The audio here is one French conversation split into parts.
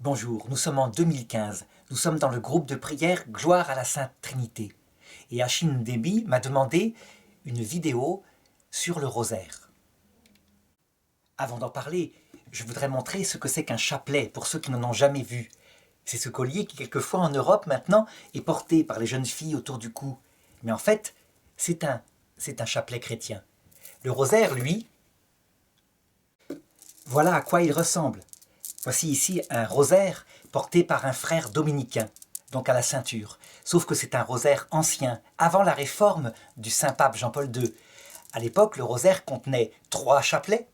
Bonjour, nous sommes en 2015. Nous sommes dans le groupe de prière Gloire à la Sainte Trinité. Et Achille Ndébi m'a demandé une vidéo sur le rosaire. Avant d'en parler, je voudrais montrer ce que c'est qu'un chapelet pour ceux qui n'en ont jamais vu. C'est ce collier qui, quelquefois en Europe maintenant, est porté par les jeunes filles autour du cou. Mais en fait, c'est un chapelet chrétien. Le rosaire, lui, voilà à quoi il ressemble. Voici ici un rosaire porté par un frère dominicain, donc à la ceinture. Sauf que c'est un rosaire ancien, avant la réforme du Saint-Pape Jean-Paul II. À l'époque, le rosaire contenait 3 chapelets,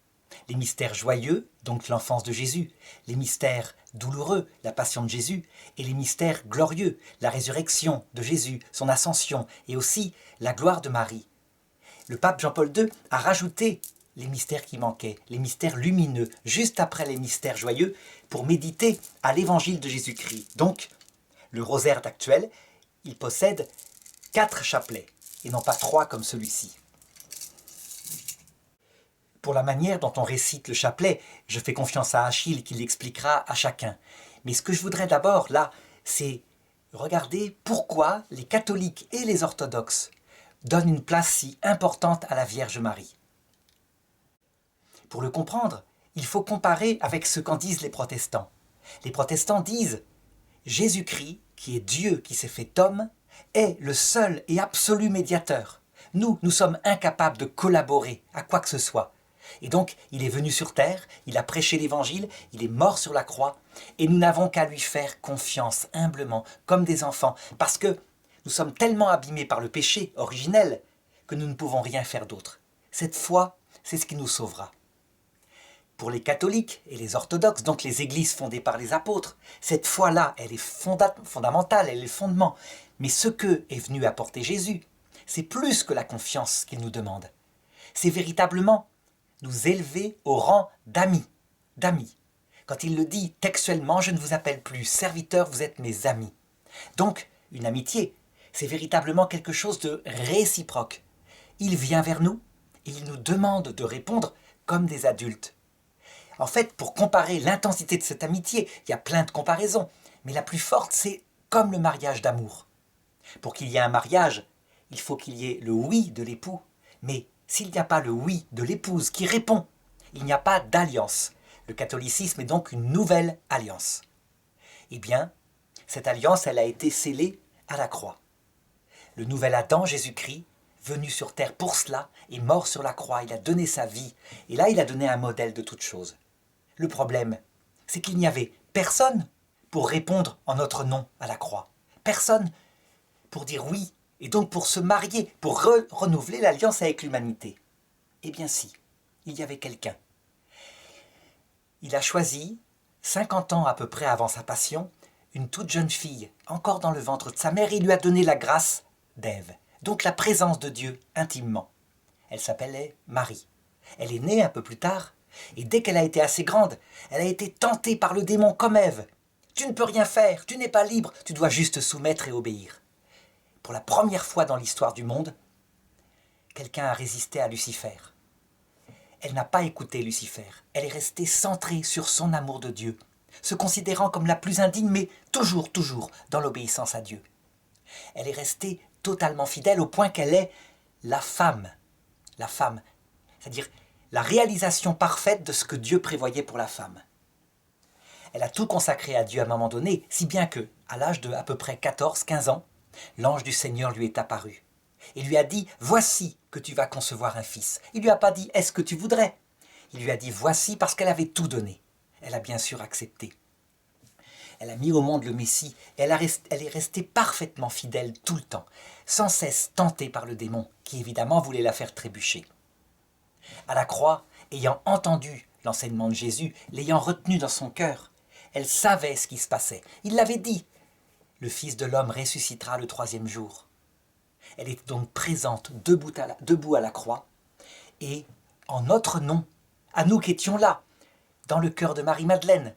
les mystères joyeux, donc l'enfance de Jésus, les mystères douloureux, la passion de Jésus, et les mystères glorieux, la résurrection de Jésus, son ascension, et aussi la gloire de Marie. Le pape Jean-Paul II a rajouté les mystères qui manquaient, les mystères lumineux, juste après les mystères joyeux, pour méditer à l'évangile de Jésus-Christ. Donc, le rosaire actuel, il possède 4 chapelets, et non pas 3 comme celui-ci. Pour la manière dont on récite le chapelet, je fais confiance à Achille qui l'expliquera à chacun. Mais ce que je voudrais d'abord, là, c'est regarder pourquoi les catholiques et les orthodoxes donnent une place si importante à la Vierge Marie. Pour le comprendre, il faut comparer avec ce qu'en disent les protestants. Les protestants disent « Jésus-Christ, qui est Dieu qui s'est fait homme, est le seul et absolu médiateur. Nous sommes incapables de collaborer à quoi que ce soit. Et donc, il est venu sur terre, il a prêché l'évangile, il est mort sur la croix, et nous n'avons qu'à lui faire confiance humblement, comme des enfants, parce que nous sommes tellement abîmés par le péché originel que nous ne pouvons rien faire d'autre. Cette foi, c'est ce qui nous sauvera. Pour les catholiques et les orthodoxes, donc les églises fondées par les apôtres, cette foi-là, elle est fondamentale, elle est le fondement. Mais ce que est venu apporter Jésus, c'est plus que la confiance qu'il nous demande. C'est véritablement nous élever au rang d'amis. Quand il le dit textuellement, je ne vous appelle plus serviteurs, vous êtes mes amis. Donc, une amitié, c'est véritablement quelque chose de réciproque. Il vient vers nous et il nous demande de répondre comme des adultes. En fait, pour comparer l'intensité de cette amitié, il y a plein de comparaisons, mais la plus forte, c'est comme le mariage d'amour. Pour qu'il y ait un mariage, il faut qu'il y ait le oui de l'époux, mais s'il n'y a pas le oui de l'épouse qui répond, il n'y a pas d'alliance. Le catholicisme est donc une nouvelle alliance. Eh bien, cette alliance, elle a été scellée à la croix. Le nouvel Adam, Jésus-Christ, venu sur terre pour cela, est mort sur la croix, il a donné sa vie, et là il a donné un modèle de toute chose. Le problème, c'est qu'il n'y avait personne pour répondre en notre nom à la croix. Personne pour dire oui, et donc pour se marier, pour renouveler l'alliance avec l'humanité. Eh bien si, il y avait quelqu'un. Il a choisi, 50 ans à peu près avant sa passion, une toute jeune fille, encore dans le ventre de sa mère, et il lui a donné la grâce d'Ève, donc la présence de Dieu intimement. Elle s'appelait Marie. Elle est née un peu plus tard, et dès qu'elle a été assez grande, elle a été tentée par le démon comme Ève. Tu ne peux rien faire, tu n'es pas libre, tu dois juste te soumettre et obéir. Pour la première fois dans l'histoire du monde, quelqu'un a résisté à Lucifer. Elle n'a pas écouté Lucifer, elle est restée centrée sur son amour de Dieu, se considérant comme la plus indigne, mais toujours dans l'obéissance à Dieu. Elle est restée totalement fidèle au point qu'elle est la femme, c'est-à-dire la réalisation parfaite de ce que Dieu prévoyait pour la femme. Elle a tout consacré à Dieu à un moment donné, si bien que, à l'âge de à peu près 14-15 ans, l'ange du Seigneur lui est apparu et lui a dit « Voici que tu vas concevoir un fils ». Il ne lui a pas dit « Est-ce que tu voudrais ?» Il lui a dit « Voici » parce qu'elle avait tout donné. Elle a bien sûr accepté. Elle a mis au monde le Messie, et elle est restée parfaitement fidèle tout le temps, sans cesse tentée par le démon, qui évidemment voulait la faire trébucher. À la croix, ayant entendu l'enseignement de Jésus, l'ayant retenu dans son cœur, elle savait ce qui se passait. Il l'avait dit, le Fils de l'homme ressuscitera le 3e jour. Elle était donc présente, debout à la croix, et en notre nom, à nous qui étions là, dans le cœur de Marie-Madeleine,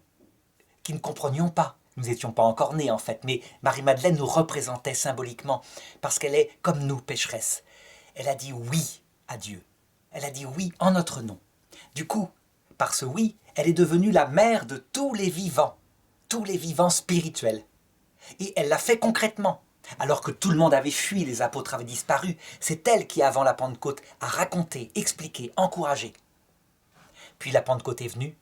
qui ne comprenions pas. Nous n'étions pas encore nés en fait, mais Marie-Madeleine nous représentait symboliquement, parce qu'elle est comme nous, pécheresses. Elle a dit oui à Dieu. Elle a dit oui en notre nom. Du coup, par ce oui, elle est devenue la mère de tous les vivants. tous les vivants spirituels. Et elle l'a fait concrètement. Alors que tout le monde avait fui, les apôtres avaient disparu, c'est elle qui, avant la Pentecôte, a raconté, expliqué, encouragé. Puis la Pentecôte est venue,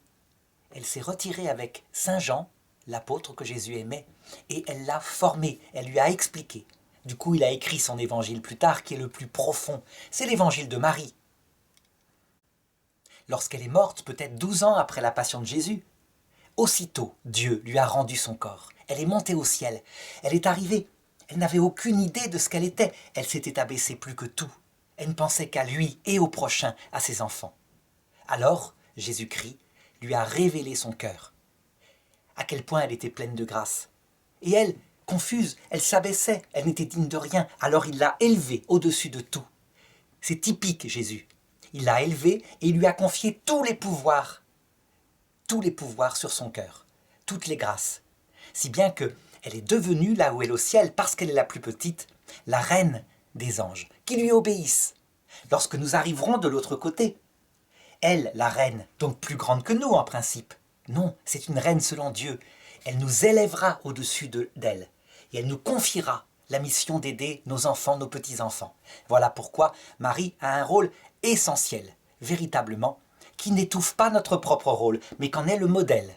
elle s'est retirée avec Saint Jean, l'apôtre que Jésus aimait, et elle l'a formé, elle lui a expliqué. Du coup, il a écrit son évangile plus tard, qui est le plus profond. C'est l'évangile de Marie. Lorsqu'elle est morte, peut-être 12 ans après la passion de Jésus, aussitôt, Dieu lui a rendu son corps. Elle est montée au ciel. Elle est arrivée. Elle n'avait aucune idée de ce qu'elle était. Elle s'était abaissée plus que tout. Elle ne pensait qu'à lui et au prochain, à ses enfants. Alors, Jésus-Christ lui a révélé son cœur. À quel point elle était pleine de grâce. Et elle, confuse, elle s'abaissait, elle n'était digne de rien. Alors il l'a élevée au-dessus de tout. C'est typique, Jésus. Il l'a élevée et il lui a confié tous les pouvoirs sur son cœur, toutes les grâces. Si bien qu'elle est devenue, là où elle est au ciel, parce qu'elle est la plus petite, la reine des anges, qui lui obéissent. Lorsque nous arriverons de l'autre côté, elle, la reine, donc plus grande que nous en principe. Non, c'est une reine selon Dieu. Elle nous élèvera au-dessus d'elle et elle nous confiera la mission d'aider nos enfants, nos petits-enfants. Voilà pourquoi Marie a un rôle essentiel, véritablement, qui n'étouffe pas notre propre rôle, mais qu'en est le modèle.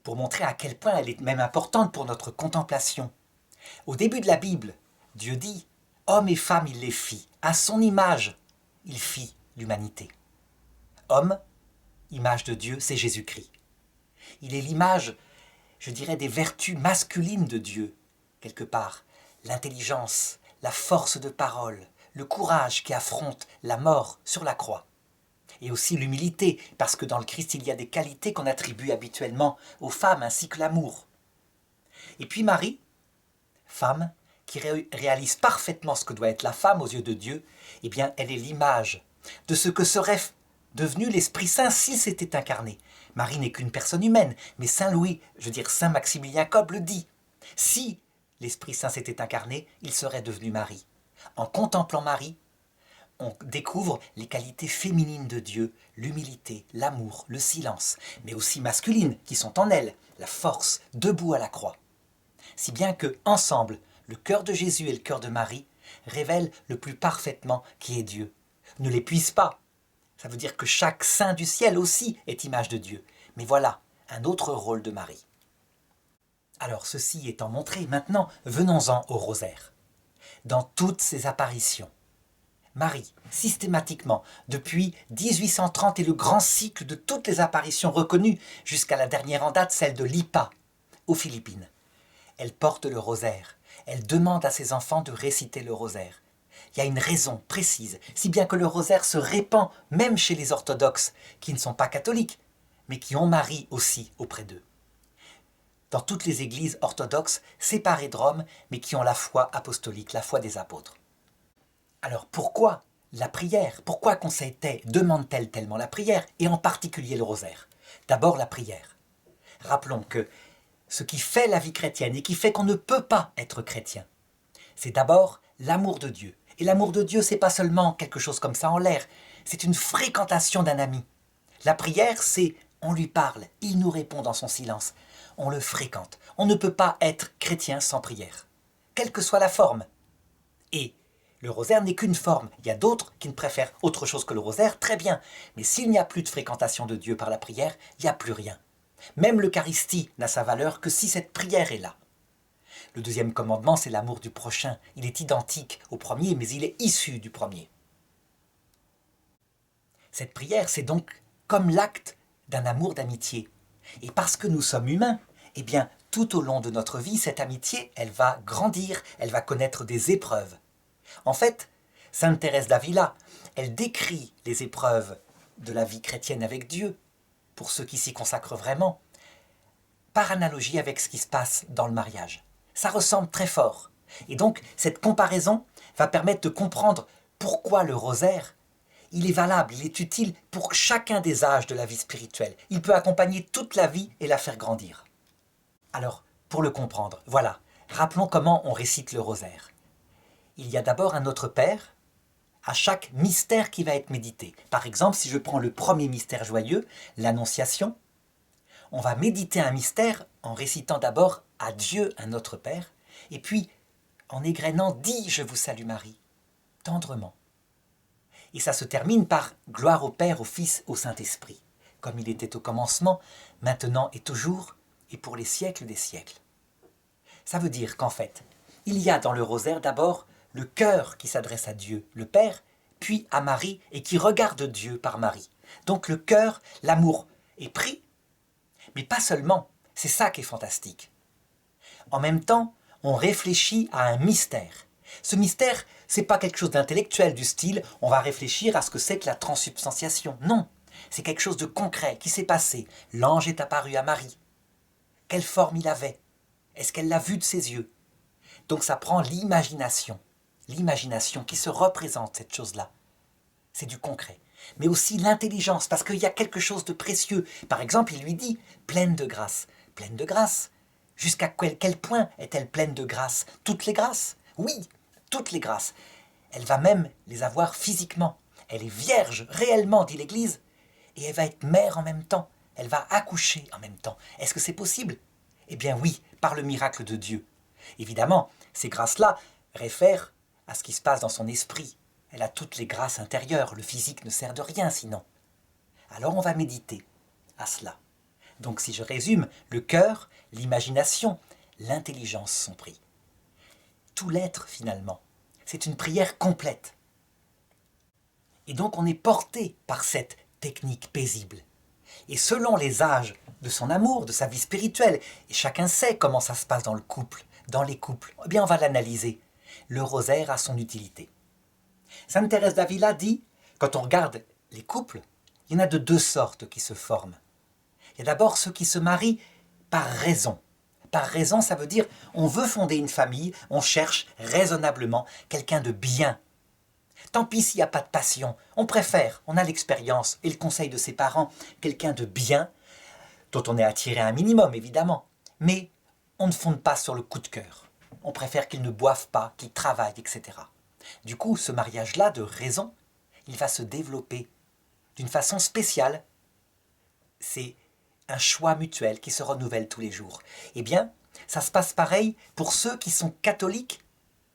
Pour montrer à quel point elle est même importante pour notre contemplation. Au début de la Bible, Dieu dit « Hommes et femmes, il les fit. À son image, il fit l'humanité. » Homme, image de Dieu, c'est Jésus-Christ. Il est l'image, je dirais, des vertus masculines de Dieu, quelque part. L'intelligence, la force de parole, le courage qui affronte la mort sur la croix. Et aussi l'humilité, parce que dans le Christ, il y a des qualités qu'on attribue habituellement aux femmes, ainsi que l'amour. Et puis Marie, femme, qui réalise parfaitement ce que doit être la femme aux yeux de Dieu, eh bien, elle est l'image de ce que serait devenu l'Esprit Saint s'il s'était incarné. Marie n'est qu'une personne humaine, mais Saint Louis, Saint Maximilien Kolbe le dit. Si l'Esprit Saint s'était incarné, il serait devenu Marie. En contemplant Marie, on découvre les qualités féminines de Dieu, l'humilité, l'amour, le silence, mais aussi masculines qui sont en elle, la force, debout à la croix. Si bien que, ensemble, le cœur de Jésus et le cœur de Marie révèlent le plus parfaitement qui est Dieu. Ne l'épuise pas. Ça veut dire que chaque saint du ciel aussi est image de Dieu. Mais voilà, un autre rôle de Marie. Alors, ceci étant montré, maintenant, venons-en au rosaire. Dans toutes ses apparitions, Marie, systématiquement, depuis 1830 et le grand cycle de toutes les apparitions reconnues, jusqu'à la dernière en date, celle de Lipa, aux Philippines. Elle porte le rosaire. Elle demande à ses enfants de réciter le rosaire. Il y a une raison précise, si bien que le rosaire se répand même chez les orthodoxes, qui ne sont pas catholiques, mais qui ont Marie aussi auprès d'eux. Dans toutes les églises orthodoxes, séparées de Rome, mais qui ont la foi apostolique, la foi des apôtres. Alors pourquoi la prière? Pourquoi conseille-t-elle, demande-t-elle tellement la prière, et en particulier le rosaire? D'abord la prière. Rappelons que ce qui fait la vie chrétienne et qui fait qu'on ne peut pas être chrétien, c'est d'abord l'amour de Dieu. Et l'amour de Dieu, c'est pas seulement quelque chose comme ça en l'air, c'est une fréquentation d'un ami. La prière, c'est on lui parle, il nous répond dans son silence, on le fréquente. On ne peut pas être chrétien sans prière, quelle que soit la forme. Et le rosaire n'est qu'une forme. Il y a d'autres qui ne préfèrent autre chose que le rosaire, très bien. Mais s'il n'y a plus de fréquentation de Dieu par la prière, il n'y a plus rien. Même l'Eucharistie n'a sa valeur que si cette prière est là. Le deuxième commandement, c'est l'amour du prochain. Il est identique au premier, mais il est issu du premier. Cette prière, c'est donc comme l'acte d'un amour d'amitié. Et parce que nous sommes humains, eh bien, tout au long de notre vie, cette amitié, elle va grandir, elle va connaître des épreuves. En fait, Sainte Thérèse d'Avila, elle décrit les épreuves de la vie chrétienne avec Dieu, pour ceux qui s'y consacrent vraiment, par analogie avec ce qui se passe dans le mariage. Ça ressemble très fort. Et donc, cette comparaison va permettre de comprendre pourquoi le rosaire, il est valable, il est utile pour chacun des âges de la vie spirituelle. Il peut accompagner toute la vie et la faire grandir. Alors, pour le comprendre, voilà, rappelons comment on récite le rosaire. Il y a d'abord un Notre Père à chaque mystère qui va être médité. Par exemple, si je prends le premier mystère joyeux, l'Annonciation, On va méditer un mystère en récitant d'abord à Dieu un Notre Père, et puis en égrénant « Dis, je vous salue Marie », tendrement. Et ça se termine par « Gloire au Père, au Fils, au Saint-Esprit », comme il était au commencement, maintenant et toujours, et pour les siècles des siècles. Ça veut dire qu'en fait, il y a dans le rosaire d'abord le cœur qui s'adresse à Dieu, le Père, puis à Marie, et qui regarde Dieu par Marie. Donc le cœur, l'amour est pris, mais pas seulement, c'est ça qui est fantastique. En même temps, on réfléchit à un mystère. Ce mystère, c'est pas quelque chose d'intellectuel du style « on va réfléchir à ce que c'est que la transsubstantiation ». Non, c'est quelque chose de concret qui s'est passé. L'ange est apparu à Marie. Quelle forme il avait? Est-ce qu'elle l'a vu de ses yeux? Donc ça prend l'imagination qui se représente cette chose-là. C'est du concret. Mais aussi l'intelligence, parce qu'il y a quelque chose de précieux. Par exemple, il lui dit « pleine de grâce ». Pleine de grâce. Jusqu'à quel point est-elle pleine de grâce? Toutes les grâces? Oui, toutes les grâces. Elle va même les avoir physiquement. Elle est vierge, réellement, dit l'Église. Et elle va être mère en même temps. Elle va accoucher en même temps. Est-ce que c'est possible? Eh bien oui, par le miracle de Dieu. Évidemment, ces grâces-là réfèrent à ce qui se passe dans son esprit. Elle a toutes les grâces intérieures. Le physique ne sert de rien sinon. Alors on va méditer à cela. Donc si je résume, le cœur, l'imagination, l'intelligence sont pris. Tout l'être finalement. C'est une prière complète. Et donc on est porté par cette technique paisible. Et selon les âges de son amour, de sa vie spirituelle, et chacun sait comment ça se passe dans le couple, dans les couples, eh bien on va l'analyser. Le rosaire a son utilité. Sainte Thérèse d'Avila dit, quand on regarde les couples, il y en a de deux sortes qui se forment. Il y a d'abord ceux qui se marient par raison. Par raison, ça veut dire on veut fonder une famille, on cherche raisonnablement quelqu'un de bien. Tant pis s'il n'y a pas de passion, on préfère, on a l'expérience et le conseil de ses parents, quelqu'un de bien, dont on est attiré un minimum évidemment, mais on ne fonde pas sur le coup de cœur. On préfère qu'ils ne boivent pas, qu'ils travaillent, etc. Du coup, ce mariage-là de raison, il va se développer d'une façon spéciale. C'est un choix mutuel qui se renouvelle tous les jours. Eh bien, ça se passe pareil pour ceux qui sont catholiques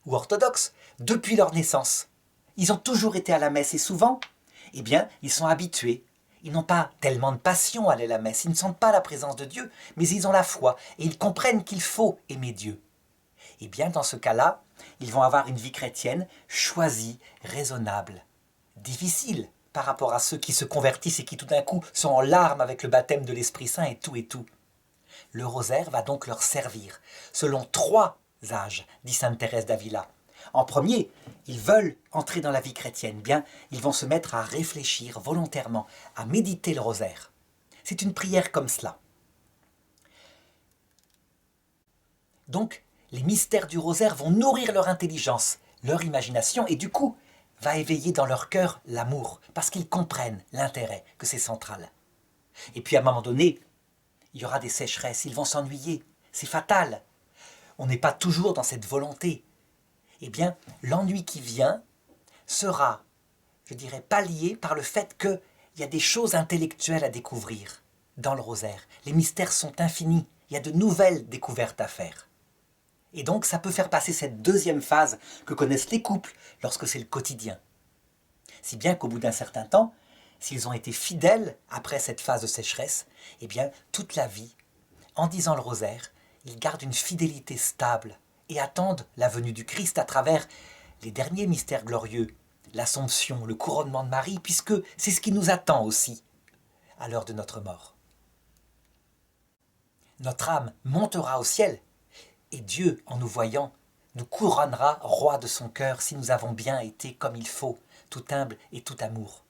ou orthodoxes depuis leur naissance. Ils ont toujours été à la messe et souvent, eh bien, ils sont habitués. Ils n'ont pas tellement de passion à aller à la messe, ils ne sentent pas la présence de Dieu, mais ils ont la foi et ils comprennent qu'il faut aimer Dieu. Eh bien, dans ce cas-là, ils vont avoir une vie chrétienne choisie, raisonnable, difficile par rapport à ceux qui se convertissent et qui tout d'un coup sont en larmes avec le baptême de l'Esprit Saint et tout et tout. Le rosaire va donc leur servir, selon 3 âges, dit sainte Thérèse d'Avila. En premier, ils veulent entrer dans la vie chrétienne, bien, ils vont se mettre à réfléchir volontairement, à méditer le rosaire. C'est une prière comme cela. Donc, les mystères du rosaire vont nourrir leur intelligence, leur imagination, et du coup, va éveiller dans leur cœur l'amour, parce qu'ils comprennent l'intérêt, que c'est central. Et puis à un moment donné, il y aura des sécheresses, ils vont s'ennuyer, c'est fatal. On n'est pas toujours dans cette volonté. Eh bien, l'ennui qui vient sera, je dirais, pallié par le fait qu'il y a des choses intellectuelles à découvrir dans le rosaire. Les mystères sont infinis, il y a de nouvelles découvertes à faire. Et donc, ça peut faire passer cette deuxième phase que connaissent les couples lorsque c'est le quotidien. Si bien qu'au bout d'un certain temps, s'ils ont été fidèles après cette phase de sécheresse, eh bien, toute la vie, en disant le rosaire, ils gardent une fidélité stable et attendent la venue du Christ à travers les derniers mystères glorieux, l'Assomption, le couronnement de Marie, puisque c'est ce qui nous attend aussi à l'heure de notre mort. Notre âme montera au ciel, et Dieu, en nous voyant, nous couronnera roi de son cœur si nous avons bien été comme il faut, tout humble et tout amour.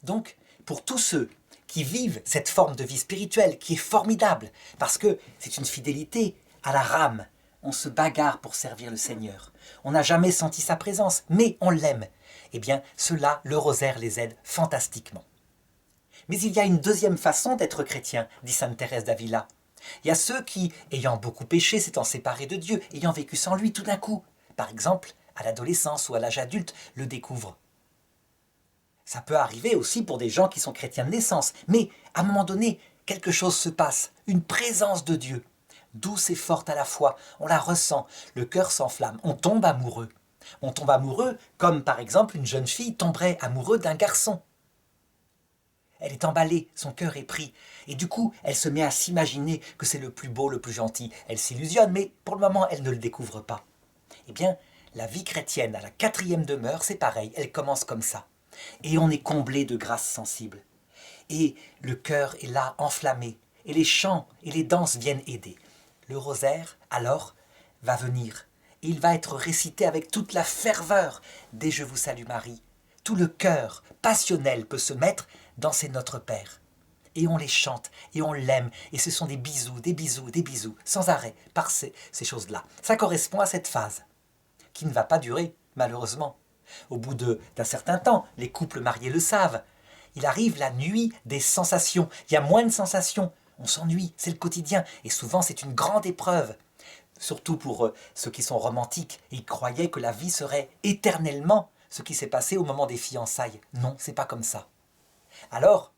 Donc, pour tous ceux qui vivent cette forme de vie spirituelle qui est formidable, parce que c'est une fidélité à la rame, on se bagarre pour servir le Seigneur, on n'a jamais senti sa présence, mais on l'aime, eh bien, cela, le rosaire les aide fantastiquement. Mais il y a une deuxième façon d'être chrétien, dit sainte Thérèse d'Avila. Il y a ceux qui, ayant beaucoup péché, s'étant séparés de Dieu, ayant vécu sans lui tout d'un coup, par exemple, à l'adolescence ou à l'âge adulte, le découvrent. Ça peut arriver aussi pour des gens qui sont chrétiens de naissance, mais à un moment donné, quelque chose se passe, une présence de Dieu, douce et forte à la fois, on la ressent, le cœur s'enflamme, on tombe amoureux. On tombe amoureux comme par exemple une jeune fille tomberait amoureux d'un garçon. Elle est emballée, son cœur est pris, et du coup elle se met à s'imaginer que c'est le plus beau, le plus gentil. Elle s'illusionne, mais pour le moment elle ne le découvre pas. Eh bien, la vie chrétienne à la 4e demeure, c'est pareil, elle commence comme ça. Et on est comblé de grâce sensible. Et le cœur est là, enflammé, et les chants et les danses viennent aider. Le rosaire, alors, va venir, et il va être récité avec toute la ferveur des Je vous salue Marie. Tout le cœur passionnel peut se mettre dans ces Notre Père. Et on les chante, et on l'aime, et ce sont des bisous, des bisous, des bisous, sans arrêt, par ces choses-là. Ça correspond à cette phase, qui ne va pas durer, malheureusement. Au bout d'un certain temps, les couples mariés le savent, il arrive la nuit des sensations. Il y a moins de sensations. On s'ennuie, c'est le quotidien. Et souvent, c'est une grande épreuve. Surtout pour ceux qui sont romantiques. Ils croyaient que la vie serait éternellement ce qui s'est passé au moment des fiançailles. Non, c'est pas comme ça. Alors,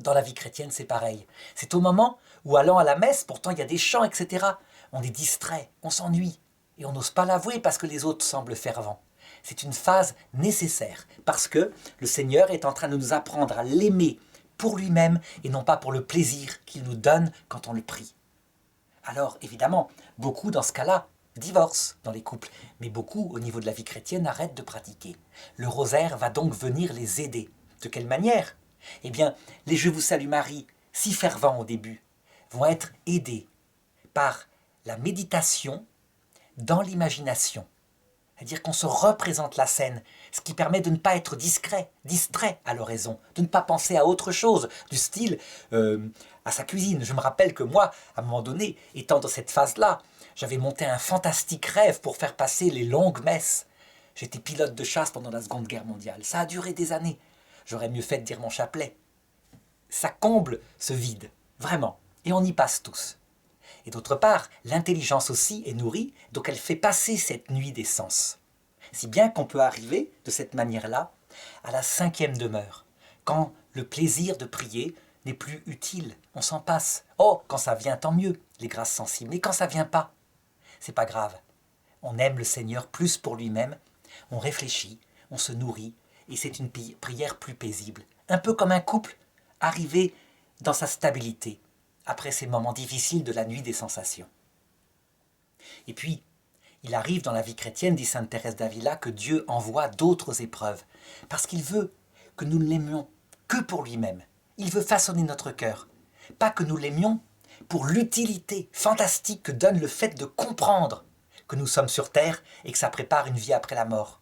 dans la vie chrétienne, c'est pareil. C'est au moment où, allant à la messe, pourtant il y a des chants, etc., on est distrait, on s'ennuie. Et on n'ose pas l'avouer parce que les autres semblent fervents. C'est une phase nécessaire, parce que le Seigneur est en train de nous apprendre à l'aimer pour lui-même et non pas pour le plaisir qu'il nous donne quand on le prie. Alors, évidemment, beaucoup dans ce cas-là divorcent dans les couples, mais beaucoup, au niveau de la vie chrétienne, arrêtent de pratiquer. Le rosaire va donc venir les aider. De quelle manière ? Eh bien, les Je vous salue Marie, si fervents au début, vont être aidés par la méditation dans l'imagination. C'est-à-dire qu'on se représente la scène, ce qui permet de ne pas être distrait à l'oraison, de ne pas penser à autre chose, du style à sa cuisine. Je me rappelle que moi, à un moment donné, étant dans cette phase-là, j'avais monté un fantastique rêve pour faire passer les longues messes. J'étais pilote de chasse pendant la Seconde Guerre mondiale. Ça a duré des années. J'aurais mieux fait de dire mon chapelet. Ça comble ce vide, vraiment. Et on y passe tous. Et d'autre part, l'intelligence aussi est nourrie, donc elle fait passer cette nuit des sens. Si bien qu'on peut arriver, de cette manière-là, à la 5e demeure, quand le plaisir de prier n'est plus utile, on s'en passe. Oh, quand ça vient, tant mieux, les grâces sensibles, mais quand ça vient pas, c'est pas grave. On aime le Seigneur plus pour lui-même, on réfléchit, on se nourrit, et c'est une prière plus paisible. Un peu comme un couple arrivé dans sa stabilité, après ces moments difficiles de la nuit des sensations. Et puis, il arrive dans la vie chrétienne, dit sainte Thérèse d'Avila, que Dieu envoie d'autres épreuves, parce qu'il veut que nous ne l'aimions que pour lui-même. Il veut façonner notre cœur, pas que nous l'aimions pour l'utilité fantastique que donne le fait de comprendre que nous sommes sur terre et que ça prépare une vie après la mort.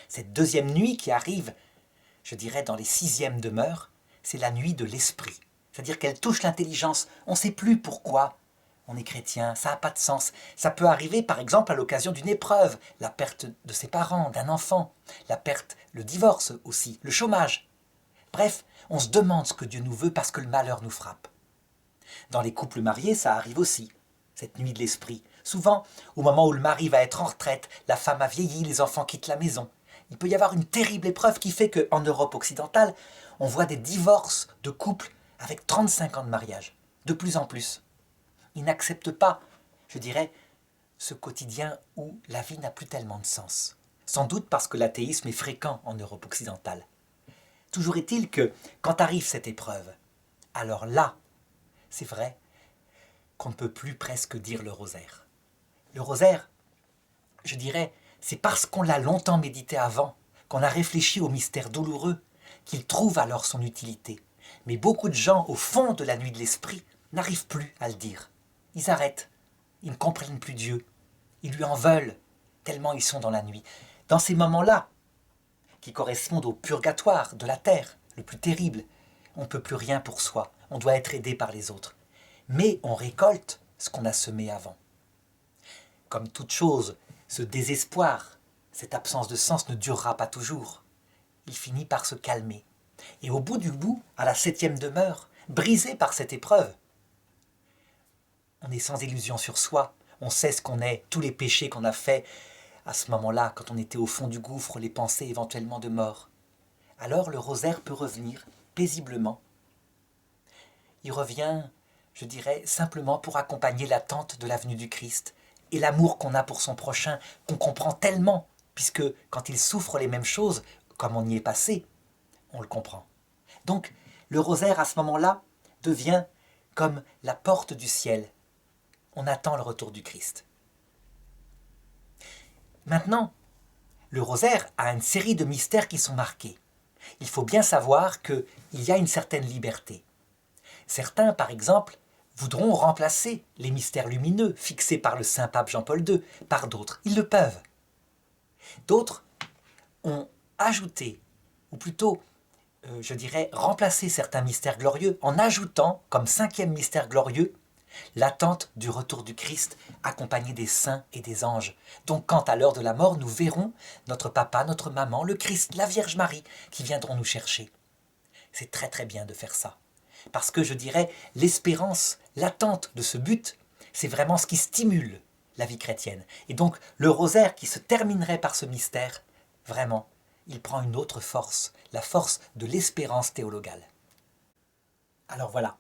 Cette deuxième nuit qui arrive, je dirais dans les 6e demeures, c'est la nuit de l'esprit. C'est-à-dire qu'elle touche l'intelligence. On ne sait plus pourquoi on est chrétien, ça n'a pas de sens. Ça peut arriver par exemple à l'occasion d'une épreuve, la perte de ses parents, d'un enfant, la perte, le divorce aussi, le chômage. Bref, on se demande ce que Dieu nous veut parce que le malheur nous frappe. Dans les couples mariés, ça arrive aussi, cette nuit de l'esprit. Souvent, au moment où le mari va être en retraite, la femme a vieilli, les enfants quittent la maison. Il peut y avoir une terrible épreuve qui fait qu'en Europe occidentale, on voit des divorces de couples avec 35 ans de mariage, de plus en plus. Ils n'acceptent pas, je dirais, ce quotidien où la vie n'a plus tellement de sens. Sans doute parce que l'athéisme est fréquent en Europe occidentale. Toujours est-il que, quand arrive cette épreuve, alors là, c'est vrai qu'on ne peut plus presque dire le rosaire. Le rosaire, je dirais, c'est parce qu'on l'a longtemps médité avant, qu'on a réfléchi au mystère douloureux, qu'il trouve alors son utilité. Mais beaucoup de gens, au fond de la nuit de l'esprit, n'arrivent plus à le dire. Ils arrêtent, ils ne comprennent plus Dieu, ils lui en veulent, tellement ils sont dans la nuit. Dans ces moments-là, qui correspondent au purgatoire de la terre, le plus terrible, on ne peut plus rien pour soi, on doit être aidé par les autres. Mais on récolte ce qu'on a semé avant. Comme toute chose, ce désespoir, cette absence de sens ne durera pas toujours. Il finit par se calmer. Et au bout du bout, à la 7e demeure, brisé par cette épreuve, on est sans illusion sur soi, on sait ce qu'on est, tous les péchés qu'on a faits à ce moment-là, quand on était au fond du gouffre, les pensées éventuellement de mort. Alors le rosaire peut revenir paisiblement. il revient, je dirais, simplement pour accompagner l'attente de la venue du Christ et l'amour qu'on a pour son prochain, qu'on comprend tellement, puisque quand il souffre les mêmes choses, comme on y est passé, on le comprend. Donc, le rosaire, à ce moment-là, devient comme la porte du ciel. On attend le retour du Christ. Maintenant, le rosaire a une série de mystères qui sont marqués. Il faut bien savoir qu'il y a une certaine liberté. Certains, par exemple, voudront remplacer les mystères lumineux fixés par le saint pape Jean-Paul II par d'autres. Ils le peuvent. D'autres ont ajouté, ou plutôt, je dirais, remplacé certains mystères glorieux en ajoutant, comme cinquième mystère glorieux, l'attente du retour du Christ accompagné des saints et des anges. Donc quand à l'heure de la mort, nous verrons notre papa, notre maman, le Christ, la Vierge Marie qui viendront nous chercher. C'est très très bien de faire ça. Parce que je dirais, l'espérance, l'attente de ce but, c'est vraiment ce qui stimule la vie chrétienne. Et donc le rosaire qui se terminerait par ce mystère, vraiment, il prend une autre force, la force de l'espérance théologale. Alors voilà,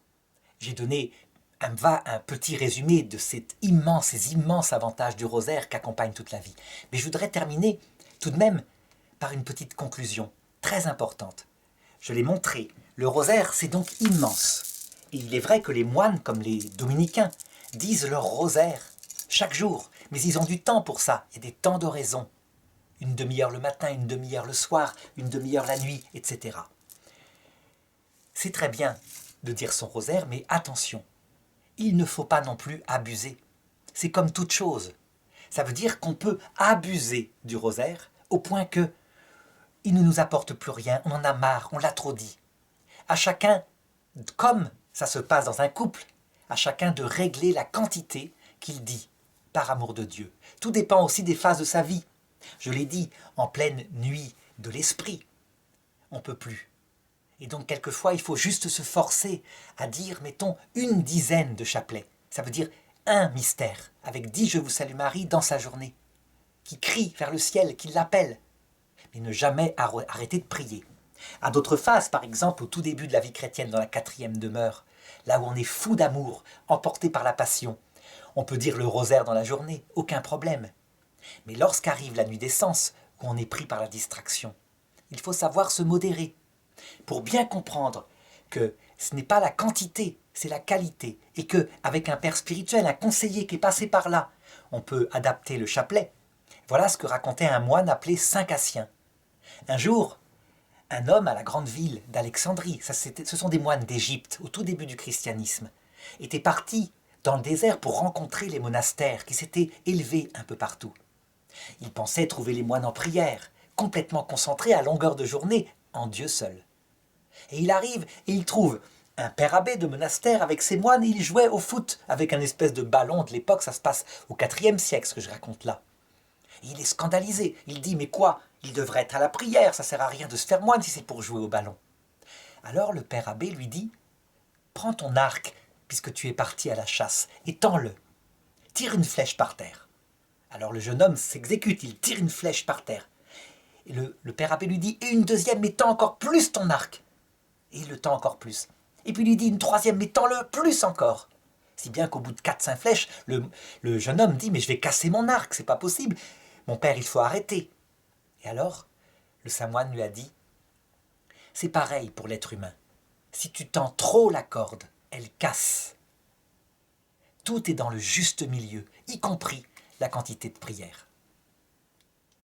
j'ai donné un petit résumé de ces immenses avantages du rosaire qu'accompagne toute la vie. Mais je voudrais terminer tout de même par une petite conclusion très importante. Je l'ai montré, le rosaire c'est donc immense. Et il est vrai que les moines comme les dominicains disent leur rosaire chaque jour, mais ils ont du temps pour ça, il y a des temps d'oraison. Une demi-heure le matin, une demi-heure le soir, une demi-heure la nuit, etc. C'est très bien de dire son rosaire, mais attention, il ne faut pas non plus abuser. C'est comme toute chose. Ça veut dire qu'on peut abuser du rosaire au point que il ne nous apporte plus rien, on en a marre, on l'a trop dit. À chacun, comme ça se passe dans un couple, à chacun de régler la quantité qu'il dit, par amour de Dieu. Tout dépend aussi des phases de sa vie. Je l'ai dit, en pleine nuit de l'esprit, on ne peut plus. Et donc, quelquefois, il faut juste se forcer à dire, mettons, une dizaine de chapelets. Ça veut dire un mystère, avec 10 Je vous salue Marie dans sa journée, qui crie vers le ciel, qui l'appelle. Mais ne jamais arrêter de prier. À d'autres phases, par exemple, au tout début de la vie chrétienne, dans la 4e demeure, là où on est fou d'amour, emporté par la passion, on peut dire le rosaire dans la journée, aucun problème. Mais lorsqu'arrive la nuit des sens, où on est pris par la distraction, il faut savoir se modérer, pour bien comprendre que ce n'est pas la quantité, c'est la qualité, et qu'avec un père spirituel, un conseiller qui est passé par là, on peut adapter le chapelet. Voilà ce que racontait un moine appelé Saint Cassien. Un jour, un homme à la grande ville d'Alexandrie, ce sont des moines d'Égypte, au tout début du christianisme, était parti dans le désert pour rencontrer les monastères qui s'étaient élevés un peu partout. Il pensait trouver les moines en prière, complètement concentrés à longueur de journée en Dieu seul. Et il arrive et il trouve un père abbé de monastère avec ses moines et il jouait au foot avec un espèce de ballon de l'époque, ça se passe au IVe siècle ce que je raconte là. Et il est scandalisé, il dit mais quoi, il devrait être à la prière, ça sert à rien de se faire moine si c'est pour jouer au ballon. Alors le père abbé lui dit, prends ton arc puisque tu es parti à la chasse et tends-le, tire une flèche par terre. Alors le jeune homme s'exécute, il tire une flèche par terre. Et le père abbé lui dit, et une deuxième, mais tends encore plus ton arc. Et il le tend encore plus. Et puis il lui dit une troisième, mais tends-le plus encore. Si bien qu'au bout de 4-5 flèches, le jeune homme dit, mais je vais casser mon arc, c'est pas possible. Mon père, il faut arrêter. Et alors, le saint moine lui a dit, c'est pareil pour l'être humain. Si tu tends trop la corde, elle casse. Tout est dans le juste milieu, y compris la quantité de prière.